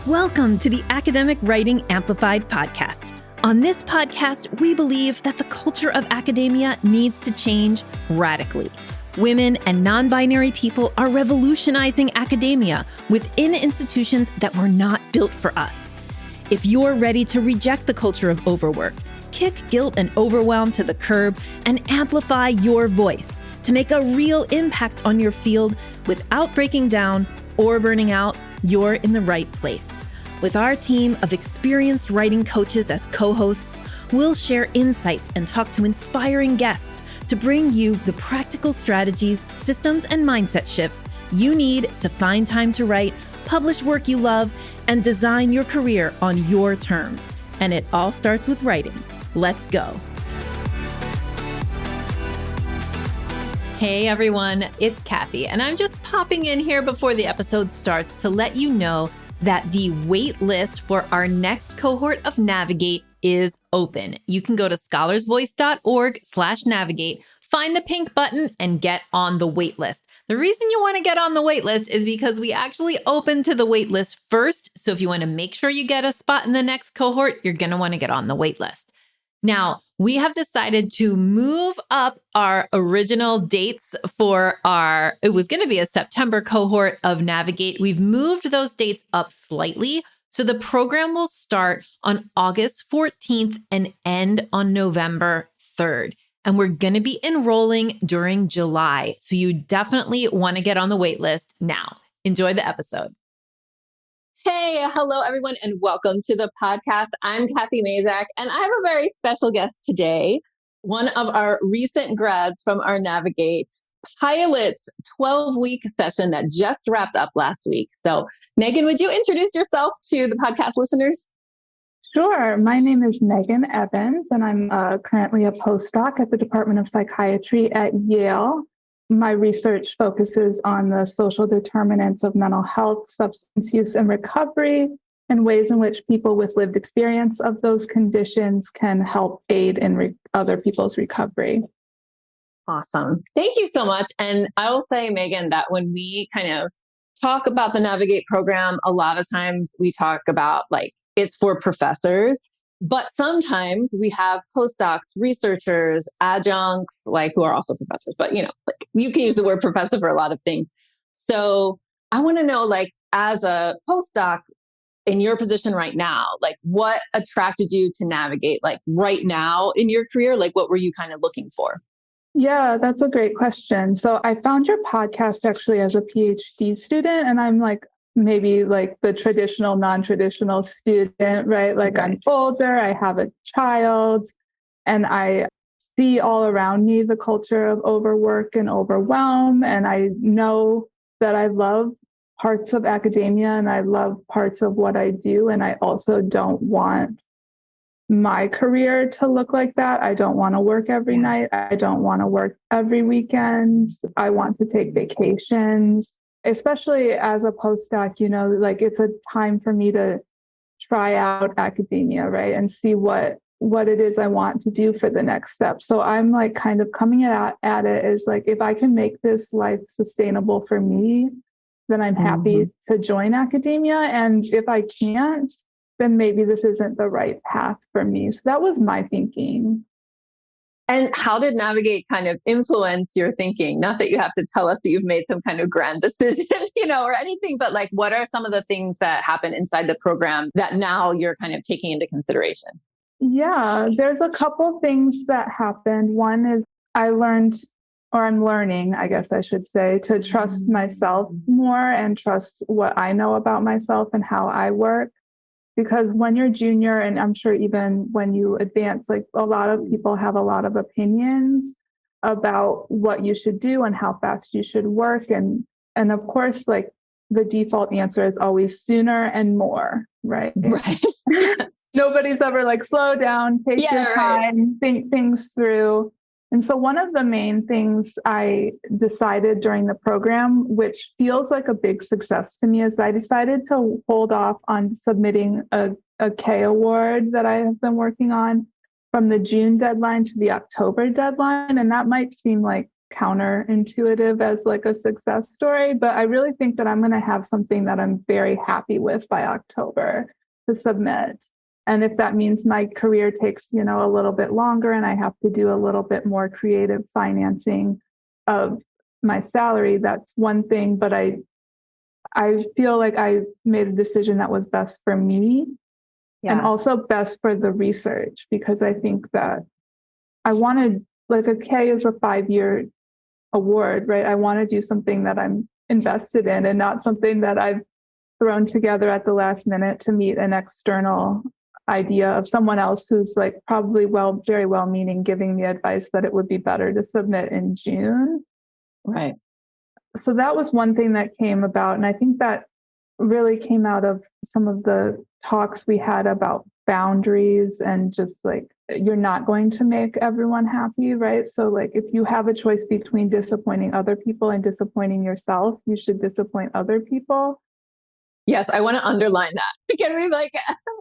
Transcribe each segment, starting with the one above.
Welcome to the Academic Writing Amplified podcast. On this podcast, we believe that the culture of academia needs to change radically. Women and non-binary people are revolutionizing academia within institutions that were not built for us. If you're ready to reject the culture of overwork, kick guilt and overwhelm to the curb, and amplify your voice to make a real impact on your field without breaking down or burning out, you're in the right place. With our team of experienced writing coaches as co-hosts, we'll share insights and talk to inspiring guests to bring you the practical strategies, systems, and mindset shifts you need to find time to write, publish work you love, and design your career on your terms. And it all starts with writing. Let's go. Hey everyone, it's Kathy, and I'm just popping in here before the episode starts to let you know that the wait list for our next cohort of Navigate is open. You can go to scholarsvoice.org/navigate, find the pink button, and get on the wait list. The reason you want to get on the wait list is because we actually open to the wait list first. So if you want to make sure you get a spot in the next cohort, you're going to want to get on the wait list. Now, we have decided to move up our original dates for it was going to be a September cohort of Navigate. We've moved those dates up slightly. So the program will start on August 14th and end on November 3rd. And we're going to be enrolling during July. So you definitely want to get on the wait list now. Enjoy the episode. Hey, hello, everyone, and welcome to the podcast. I'm Kathy Mazak, and I have a very special guest today, one of our recent grads from our Navigate Pilot's 12-week session that just wrapped up last week. So, Megan, would you introduce yourself to the podcast listeners? Sure. My name is Megan Evans, and I'm currently a postdoc at the Department of Psychiatry at Yale. My research focuses on the social determinants of mental health, substance use, and recovery, and ways in which people with lived experience of those conditions can help aid in other people's recovery. Awesome. Thank you so much. And I will say, Megan, that when we kind of talk about the Navigate program, a lot of times we talk about it's for professors. But sometimes we have postdocs, researchers, adjuncts, who are also professors, but you can use the word professor for a lot of things. So I want to know, as a postdoc in your position right now, what attracted you to Navigate, right now in your career? What were you kind of looking for? Yeah, that's a great question. So I found your podcast actually as a PhD student, and I'm maybe the traditional, non-traditional student, right? I'm older, I have a child, and I see all around me the culture of overwork and overwhelm. And I know that I love parts of academia and I love parts of what I do. And I also don't want my career to look like that. I don't want to work every night. I don't want to work every weekend. I want to take vacations. Especially as a postdoc, it's a time for me to try out academia, right? And see what it is I want to do for the next step. So I'm kind of coming at it as if I can make this life sustainable for me, then I'm happy to join academia. And if I can't, then maybe this isn't the right path for me. So that was my thinking. And how did Navigate kind of influence your thinking? Not that you have to tell us that you've made some kind of grand decision, or anything, but what are some of the things that happen inside the program that now you're kind of taking into consideration? Yeah, there's a couple things that happened. One is I'm learning, I guess I should say, to trust myself more and trust what I know about myself and how I work. Because when you're junior, and I'm sure even when you advance, a lot of people have a lot of opinions about what you should do and how fast you should work. And of course, the default answer is always sooner and more, right? Right. Nobody's ever slow down, take your time, think things through. And so one of the main things I decided during the program, which feels like a big success to me, is I decided to hold off on submitting a K award that I have been working on from the June deadline to the October deadline. And that might seem like counterintuitive as like a success story, but I really think that I'm going to have something that I'm very happy with by October to submit. And if that means my career takes, a little bit longer and I have to do a little bit more creative financing of my salary, that's one thing. But I feel like I made a decision that was best for me and also best for the research, because I think that I wanted, like, a K is a 5-year award, right? I want to do something that I'm invested in and not something that I've thrown together at the last minute to meet an external idea of someone else who's like probably very well meaning, giving me advice that it would be better to submit in June. Right. So that was one thing that came about. And I think that really came out of some of the talks we had about boundaries and just like, you're not going to make everyone happy, right? So like, if you have a choice between disappointing other people and disappointing yourself, you should disappoint other people. Yes, I want to underline that. Can we, like,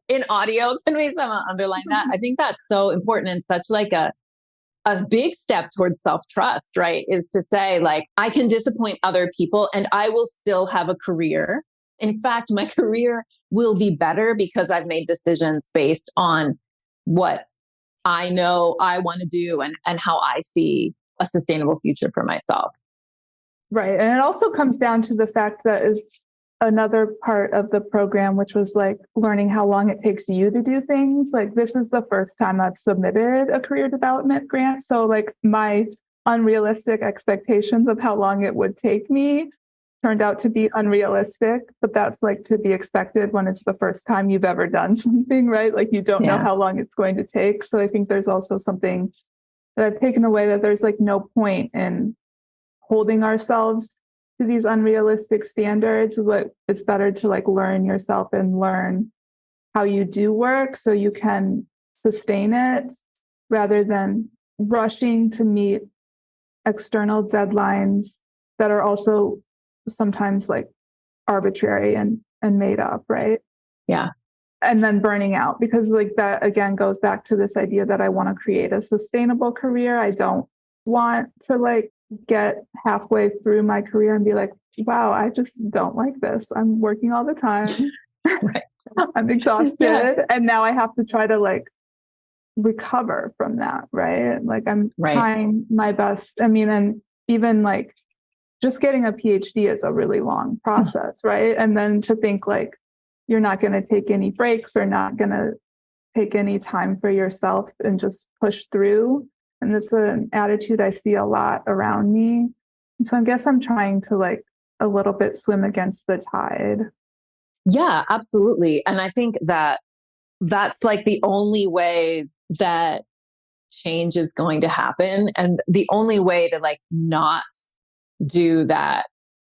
in audio, can we somehow underline that? I think that's so important and such like a big step towards self-trust, right? Is to say, like, I can disappoint other people and I will still have a career. In fact, my career will be better because I've made decisions based on what I know I want to do and how I see a sustainable future for myself. Right. And it also comes down to the fact that is another part of the program, which was like learning how long it takes you to do things. Like, this is the first time I've submitted a career development grant. So like, my unrealistic expectations of how long it would take me turned out to be unrealistic, but that's like to be expected when it's the first time you've ever done something, right? Like, you don't know how long it's going to take. So I think there's also something that I've taken away, that there's like no point in holding ourselves to these unrealistic standards. But it's better to like learn yourself and learn how you do work so you can sustain it, rather than rushing to meet external deadlines that are also sometimes like arbitrary and made up, right? Yeah. And then burning out, because like that again goes back to this idea that I want to create a sustainable career. I don't want to like get halfway through my career and be like, wow, I just don't like this. I'm working all the time. Right. I'm exhausted. And now I have to try to like recover from that, right? Like, I'm trying my best. I mean, and even like just getting a PhD is a really long process, right? And then to think like you're not going to take any breaks or not going to take any time for yourself and just push through. And it's an attitude I see a lot around me. And so I guess I'm trying to like a little bit swim against the tide. Yeah, absolutely. And I think that that's like the only way that change is going to happen. And the only way to like not do that,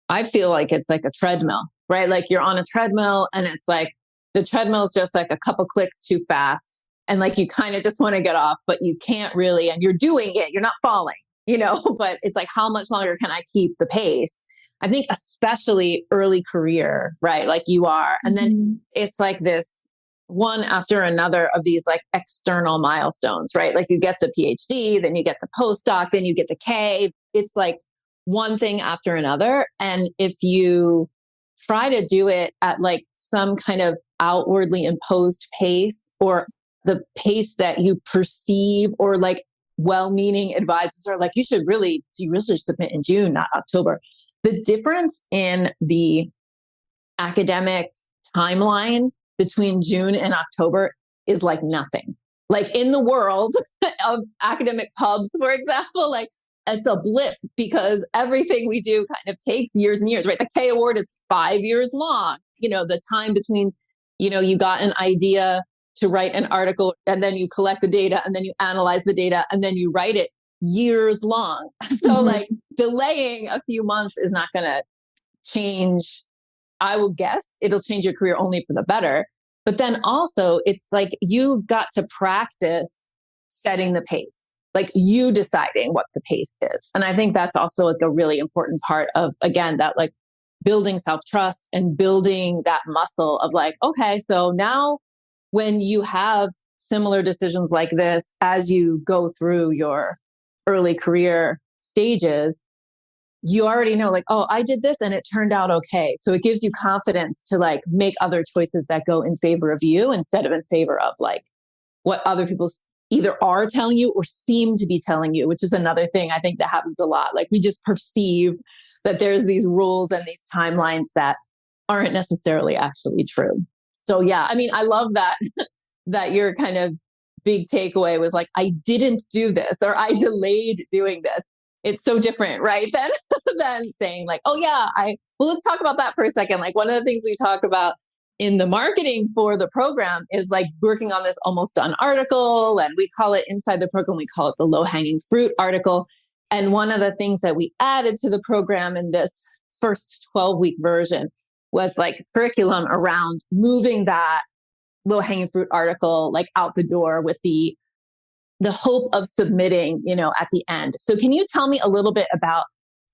I feel like it's like a treadmill, right? Like, you're on a treadmill and it's like the treadmill is just like a couple clicks too fast. And like, you kind of just want to get off, but you can't really, and you're doing it, you're not falling, but it's like, how much longer can I keep the pace? I think especially early career, right? Like you are. And then it's like this one after another of these like external milestones, right? Like, you get the PhD, then you get the postdoc, then you get the K. It's like one thing after another. And if you try to do it at like some kind of outwardly imposed pace, or the pace that you perceive, or like well-meaning advisors are like, you really should submit in June, not October. The difference in the academic timeline between June and October is like nothing. Like, in the world of academic pubs, for example, like, it's a blip, because everything we do kind of takes years and years, right? The K award is 5 years long. The time between, you got an idea to write an article, and then you collect the data, and then you analyze the data, and then you write it, years long. So like, delaying a few months is not going to change. I will guess it'll change your career only for the better. But then also, it's like, you got to practice setting the pace, like you deciding what the pace is. And I think that's also like a really important part of, again, that like building self-trust and building that muscle of like, okay, so now when you have similar decisions like this, as you go through your early career stages, you already know like, oh, I did this and it turned out okay. So it gives you confidence to like make other choices that go in favor of you instead of in favor of like what other people either are telling you or seem to be telling you, which is another thing I think that happens a lot. Like we just perceive that there's these rules and these timelines that aren't necessarily actually true. So yeah, I mean, I love that, that your kind of big takeaway was like, I didn't do this or I delayed doing this. It's so different, right? Than saying like, oh yeah, well, let's talk about that for a second. Like one of the things we talk about in the marketing for the program is like working on this almost done article. And we call it inside the program, we call it the low hanging fruit article. And one of the things that we added to the program in this first 12-week version was like curriculum around moving that low hanging fruit article like out the door with the hope of submitting, at the end. So can you tell me a little bit about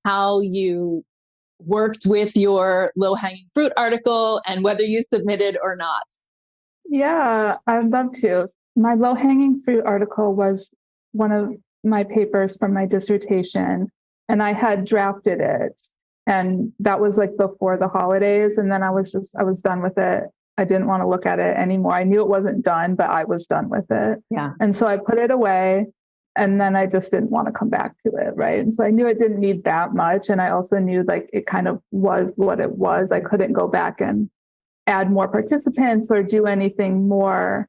how you worked with your low hanging fruit article and whether you submitted or not? Yeah, I'd love to. My low hanging fruit article was one of my papers from my dissertation, and I had drafted it. And that was like before the holidays. And then I was done with it. I didn't want to look at it anymore. I knew it wasn't done, but I was done with it. Yeah. And so I put it away, and then I just didn't want to come back to it. Right. And so I knew it didn't need that much. And I also knew like it kind of was what it was. I couldn't go back and add more participants or do anything more.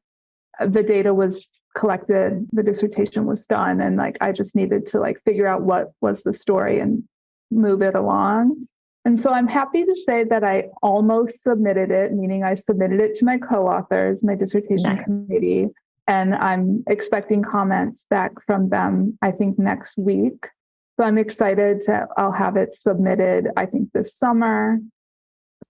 The data was collected, the dissertation was done. And like, I just needed to like figure out what was the story and move it along. And so I'm happy to say that I almost submitted it, meaning I submitted it to my co-authors, my dissertation committee, and I'm expecting comments back from them, I think next week. So I'm excited I'll have it submitted, I think this summer.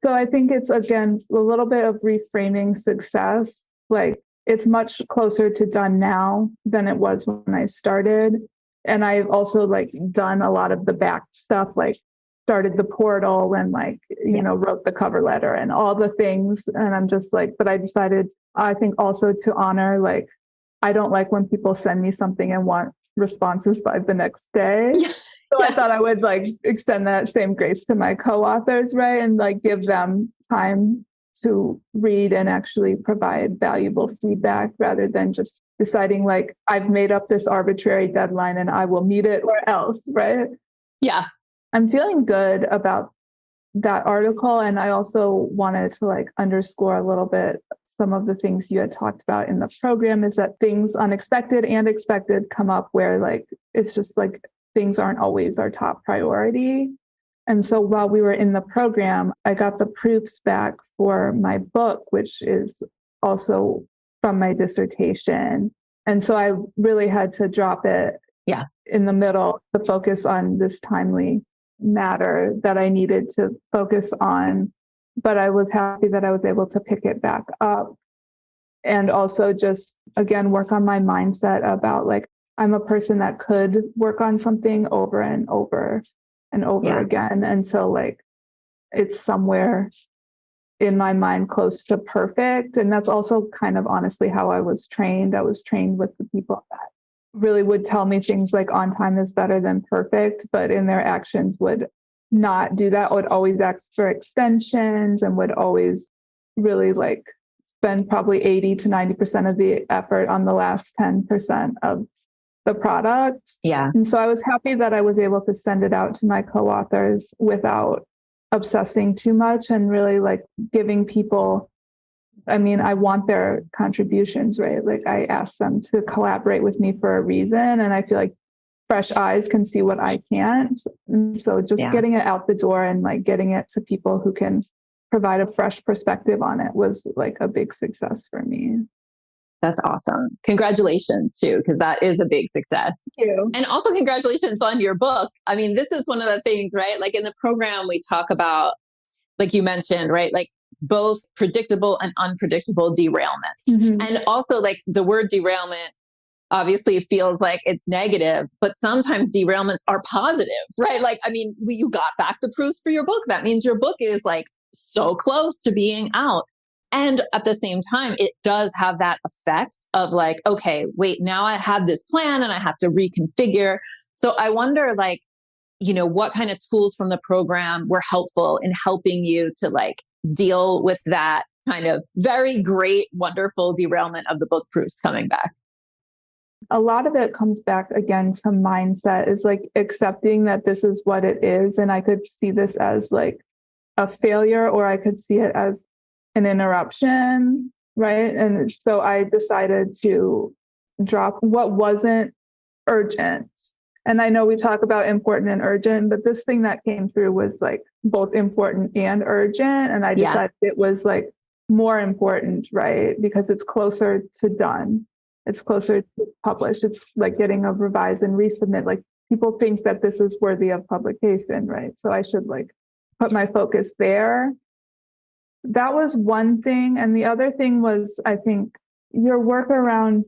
So I think it's, again, a little bit of reframing success. Like it's much closer to done now than it was when I started. And I've also like done a lot of the back stuff, like started the portal and like, wrote the cover letter and all the things. And I'm just like, but I decided, I think also to honor, like, I don't like when people send me something and want responses by the next day. Yes. So yes. I thought I would like extend that same grace to my co-authors, right? And like give them time to read and actually provide valuable feedback rather than just deciding like, I've made up this arbitrary deadline and I will meet it or else, right? Yeah. I'm feeling good about that article. And I also wanted to like underscore a little bit some of the things you had talked about in the program is that things unexpected and expected come up where like, it's just like things aren't always our top priority. And so while we were in the program, I got the proofs back for my book, which is also from my dissertation. And so I really had to drop it in the middle to focus on this timely matter that I needed to focus on. But I was happy that I was able to pick it back up and also just, again, work on my mindset about like, I'm a person that could work on something over and over and over again. And so like, it's somewhere in my mind close to perfect. And that's also kind of honestly how I was trained. I was trained with the people that really would tell me things like on time is better than perfect, but in their actions would not do that, would always ask for extensions and would always really like spend probably 80 to 90% of the effort on the last 10% of the product. Yeah. And so I was happy that I was able to send it out to my co-authors without obsessing too much and really like giving people, I mean, I want their contributions, right? Like I asked them to collaborate with me for a reason. And I feel like fresh eyes can see what I can't. And so just getting it out the door and like getting it to people who can provide a fresh perspective on it was like a big success for me. That's awesome. Congratulations too, because that is a big success. Thank you. And also congratulations on your book. I mean, this is one of the things, right? Like in the program, we talk about, like you mentioned, right? Like both predictable and unpredictable derailments. Mm-hmm. And also like the word derailment obviously feels like it's negative, but sometimes derailments are positive, right? Like, I mean, you got back the proofs for your book. That means your book is like so close to being out. And at the same time, it does have that effect of like, okay, wait, now I had this plan and I have to reconfigure. So I wonder, like, what kind of tools from the program were helpful in helping you to like deal with that kind of very great, wonderful derailment of the book proofs coming back? A lot of it comes back again to mindset, is like accepting that this is what it is. And I could see this as like a failure, or I could see it as an interruption, right? And so I decided to drop what wasn't urgent. And I know we talk about important and urgent, but this thing that came through was like both important and urgent. And I decided it was like more important, right? Because it's closer to done. It's closer to published. It's like getting a revise and resubmit. Like people think that this is worthy of publication, right? So I should like put my focus there. That was one thing. And the other thing was, I think, your work around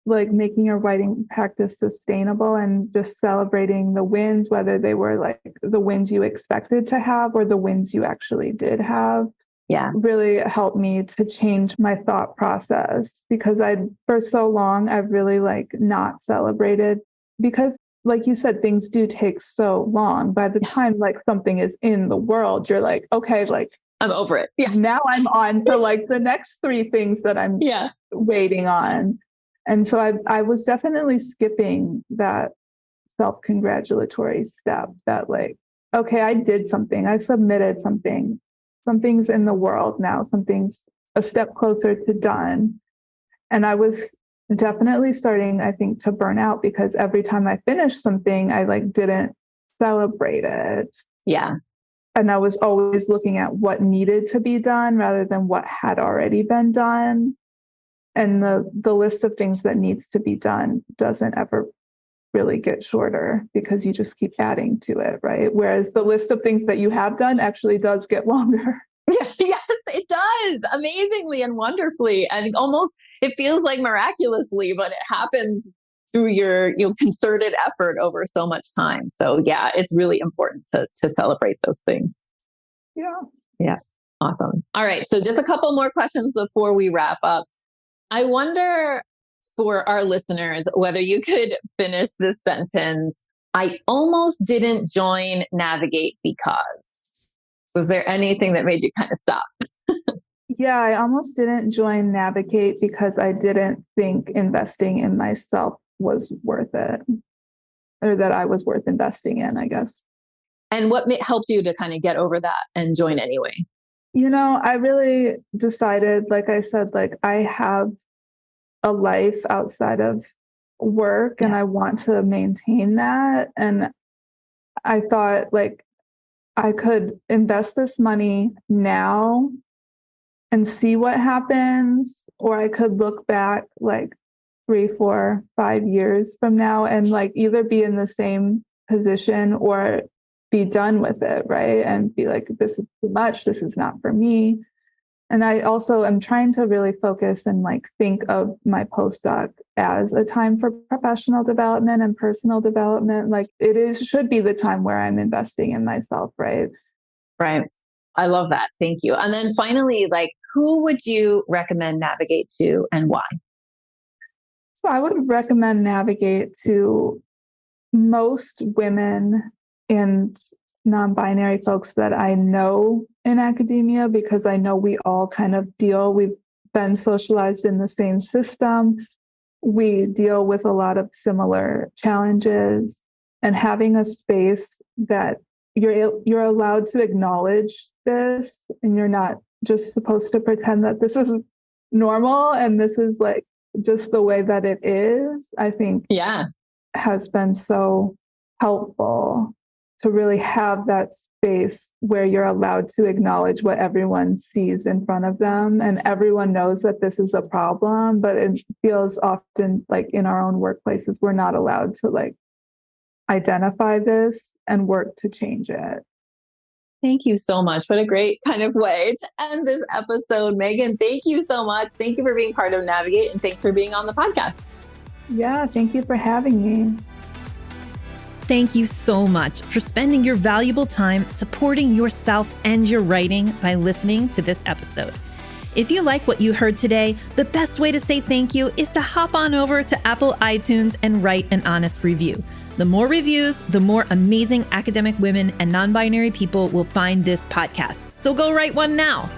like making your writing practice sustainable and just celebrating the wins, whether they were like the wins you expected to have or the wins you actually did have. Yeah, really helped me to change my thought process, because for so long, I've really like not celebrated, because like you said, things do take so long. By the time like something is in the world, you're like, okay, like I'm over it. Yeah. Now I'm on to like the next 3 things that I'm waiting on. And so I was definitely skipping that self-congratulatory step that like, okay, I did something, I submitted something. Something's in the world now. Something's a step closer to done. And I was definitely starting, I think, to burn out, because every time I finished something, I like didn't celebrate it. Yeah. And I was always looking at what needed to be done rather than what had already been done. And the list of things that needs to be done doesn't ever really get shorter, because you just keep adding to it, right? Whereas the list of things that you have done actually does get longer. Yes, it does, amazingly and wonderfully, and almost it feels like miraculously, but it happens through your concerted effort over so much time. So yeah, it's really important to celebrate those things. Yeah, awesome. All right, so just a couple more questions before we wrap up. I wonder, for our listeners, whether you could finish this sentence: I almost didn't join Navigate because. Was there anything that made you kind of stop? Yeah, I almost didn't join Navigate because I didn't think investing in myself was worth it, or that I was worth investing in, I guess. And what helped you to kind of get over that and join anyway? I really decided, like I said, like I have a life outside of work and I want to maintain that. And I thought like I could invest this money now and see what happens, or I could look back like 3, 4, 5 years from now and like either be in the same position or be done with it, right? And be like, this is too much, this is not for me. And I also am trying to really focus and like think of my postdoc as a time for professional development and personal development. Like should be the time where I'm investing in myself, right? Right. I love that. Thank you. And then finally, like, who would you recommend Navigate to and why? So I would recommend Navigate to most women and non-binary folks that I know in academia, because I know we all kind of we've been socialized in the same system. We deal with a lot of similar challenges, and having a space that you're allowed to acknowledge this, and you're not just supposed to pretend that this is normal and this is like just the way that it is, I think has been so helpful to really have that space where you're allowed to acknowledge what everyone sees in front of them. And everyone knows that this is a problem, but it feels often like in our own workplaces, we're not allowed to like identify this and work to change it. Thank you so much. What a great kind of way to end this episode. Megan, thank you so much. Thank you for being part of Navigate, and thanks for being on the podcast. Yeah, thank you for having me. Thank you so much for spending your valuable time supporting yourself and your writing by listening to this episode. If you like what you heard today, the best way to say thank you is to hop on over to Apple iTunes and write an honest review. The more reviews, the more amazing academic women and non-binary people will find this podcast. So go write one now.